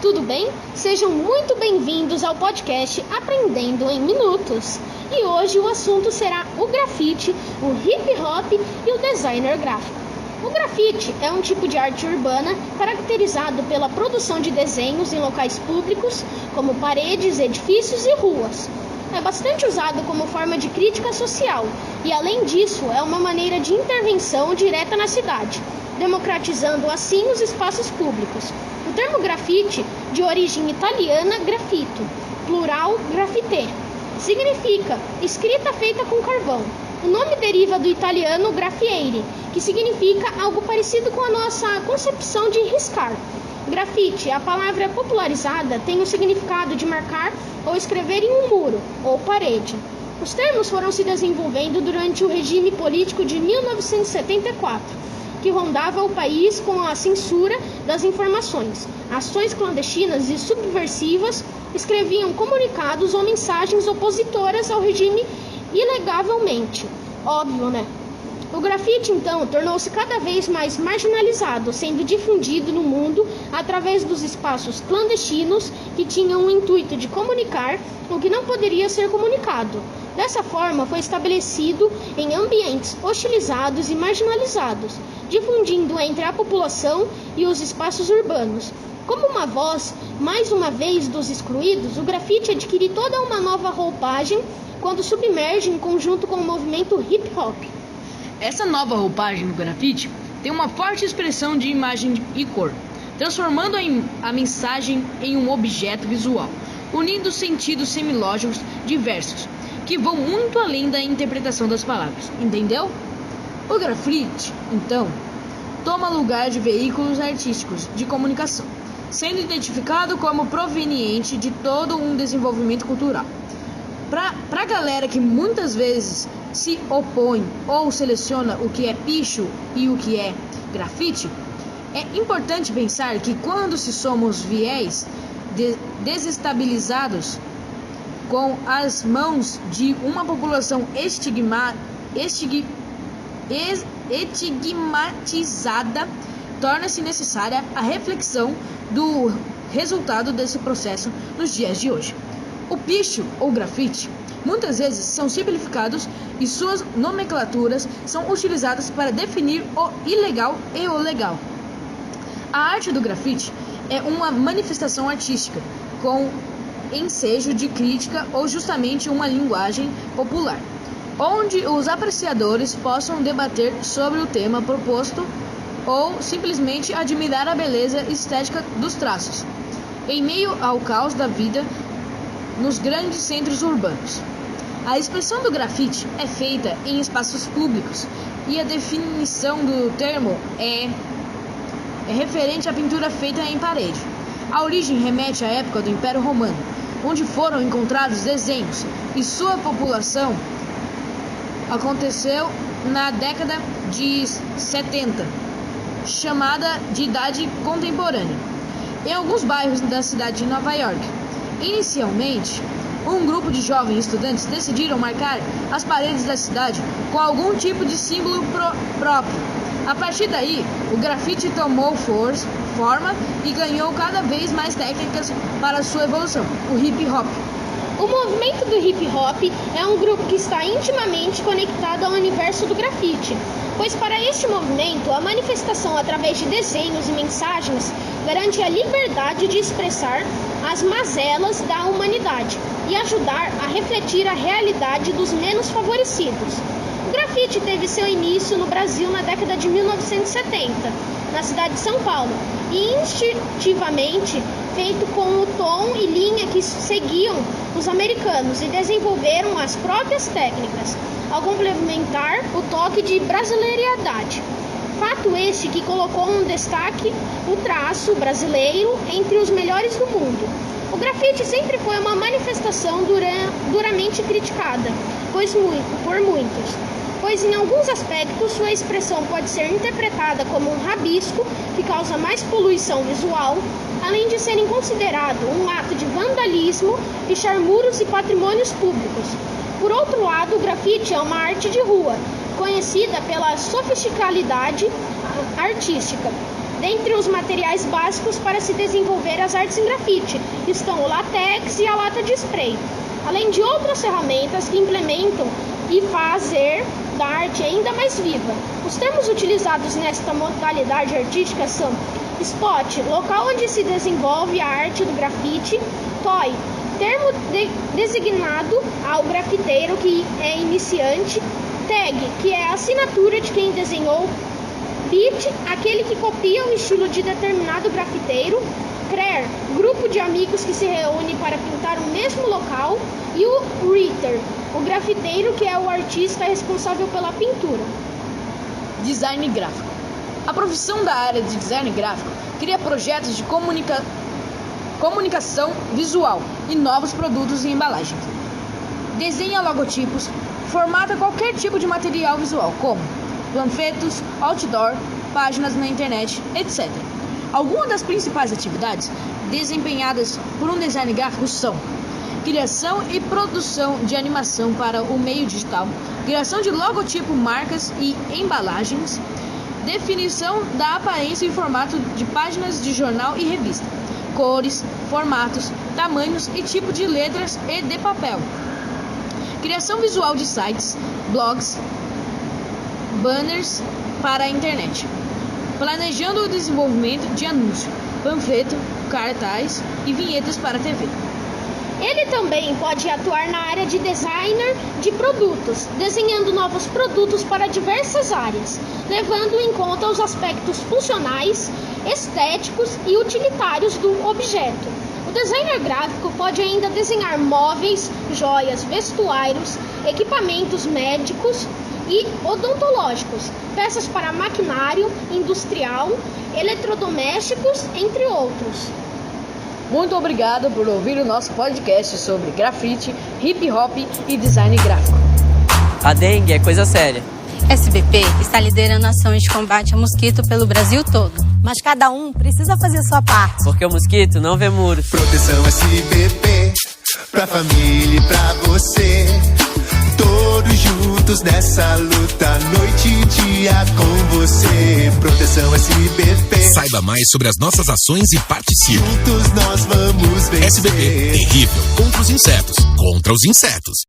tudo bem? Sejam muito bem-vindos ao podcast Aprendendo em Minutos. E hoje o assunto será o grafite, o hip hop e o designer gráfico. O grafite é um tipo de arte urbana caracterizado pela produção de desenhos em locais públicos, como paredes, edifícios e ruas. É bastante usado como forma de crítica social e, além disso, é uma maneira de intervenção direta na cidade, democratizando assim os espaços públicos. O termo grafite, de origem italiana graffito, plural graffite, significa escrita feita com carvão. O nome deriva do italiano graffiere, que significa algo parecido com a nossa concepção de riscar. Grafite, a palavra popularizada, tem o significado de marcar ou escrever em um muro ou parede. Os termos foram se desenvolvendo durante o regime político de 1974, que rondava o país com a censura das informações. Ações clandestinas e subversivas escreviam comunicados ou mensagens opositoras ao regime ilegalmente. Óbvio, né? O grafite, então, tornou-se cada vez mais marginalizado, sendo difundido no mundo através dos espaços clandestinos que tinham o intuito de comunicar o que não poderia ser comunicado. Dessa forma, foi estabelecido em ambientes hostilizados e marginalizados, difundindo entre a população e os espaços urbanos. Como uma voz, mais uma vez, dos excluídos, o grafite adquire toda uma nova roupagem quando submerge em conjunto com o movimento hip-hop. Essa nova roupagem do grafite tem uma forte expressão de imagem e cor, transformando a mensagem em um objeto visual, unindo sentidos semilógicos diversos, que vão muito além da interpretação das palavras, entendeu? O grafite, então, toma lugar de veículos artísticos de comunicação, sendo identificado como proveniente de todo um desenvolvimento cultural. Pra galera que muitas vezes se opõe ou seleciona o que é picho e o que é grafite, é importante pensar que quando se somos viés desestabilizados com as mãos de uma população estigmatizada, torna-se necessária a reflexão do resultado desse processo nos dias de hoje. O picho ou grafite muitas vezes são simplificados e suas nomenclaturas são utilizadas para definir o ilegal e o legal. A arte do grafite é uma manifestação artística com ensejo de crítica ou justamente uma linguagem popular, onde os apreciadores possam debater sobre o tema proposto ou simplesmente admirar a beleza estética dos traços, em meio ao caos da vida nos grandes centros urbanos. A expressão do grafite é feita em espaços públicos e a definição do termo é referente à pintura feita em parede. A origem remete à época do Império Romano, onde foram encontrados desenhos, e sua população aconteceu na década de 70, chamada de Idade Contemporânea, em alguns bairros da cidade de Nova York. Inicialmente, um grupo de jovens estudantes decidiram marcar as paredes da cidade com algum tipo de símbolo próprio. A partir daí, o grafite tomou forma e ganhou cada vez mais técnicas para sua evolução, o hip hop. O movimento do hip hop é um grupo que está intimamente conectado ao universo do grafite, pois para este movimento, a manifestação através de desenhos e mensagens garante a liberdade de expressar as mazelas da humanidade e ajudar a refletir a realidade dos menos favorecidos. O grafite teve seu início no Brasil na década de 1970, na cidade de São Paulo, e instintivamente feito com o tom e linha que seguiam os americanos e desenvolveram as próprias técnicas, ao complementar o toque de brasileiridade. Fato este que colocou um destaque o traço brasileiro entre os melhores do mundo. O grafite sempre foi uma manifestação duramente criticada, por muitos, pois em alguns aspectos sua expressão pode ser interpretada como um rabisco que causa mais poluição visual, além de serem considerado um ato de vandalismo, pichar muros e patrimônios públicos. Por outro lado, o grafite é uma arte de rua, conhecida pela sofisticalidade artística, Dentre os materiais básicos para se desenvolver as artes em grafite estão o látex e a lata de spray, além de outras ferramentas que implementam e fazer da arte ainda mais viva. Os termos utilizados nesta modalidade artística são spot, local onde se desenvolve a arte do grafite; toy, termo designado ao grafiteiro que é iniciante; tag, que é a assinatura de quem desenhou; beat, aquele que copia o estilo de determinado grafiteiro; crer, grupo de amigos que se reúne para pintar o mesmo local; e o writer, o grafiteiro que é o artista responsável pela pintura. Design gráfico. A profissão da área de design gráfico cria projetos de comunicação visual e novos produtos e embalagens. Desenha logotipos, formata qualquer tipo de material visual, como panfletos, outdoor, páginas na internet, etc. Algumas das principais atividades desempenhadas por um design gráfico são criação e produção de animação para o meio digital, criação de logotipo, marcas e embalagens, definição da aparência e formato de páginas de jornal e revista, cores, formatos, tamanhos e tipo de letras e de papel, criação visual de sites, blogs, banners para a internet, planejando o desenvolvimento de anúncio, panfleto, cartaz e vinhetas para a TV. Ele também pode atuar na área de designer de produtos, desenhando novos produtos para diversas áreas, levando em conta os aspectos funcionais, estéticos e utilitários do objeto. O designer gráfico pode ainda desenhar móveis, joias, vestuários, equipamentos médicos e odontológicos, peças para maquinário industrial, eletrodomésticos, entre outros. Muito obrigado por ouvir o nosso podcast sobre grafite, hip hop e design gráfico. A dengue é coisa séria. SBP está liderando ações de combate ao mosquito pelo Brasil todo. Mas cada um precisa fazer sua parte. Porque o mosquito não vê muros. Proteção SBP, pra família e pra você. Todos juntos nessa luta, noite e dia com você. Proteção SBP. Saiba mais sobre as nossas ações e participe. Juntos nós vamos vencer. SBP, terrível contra os insetos. Contra os insetos.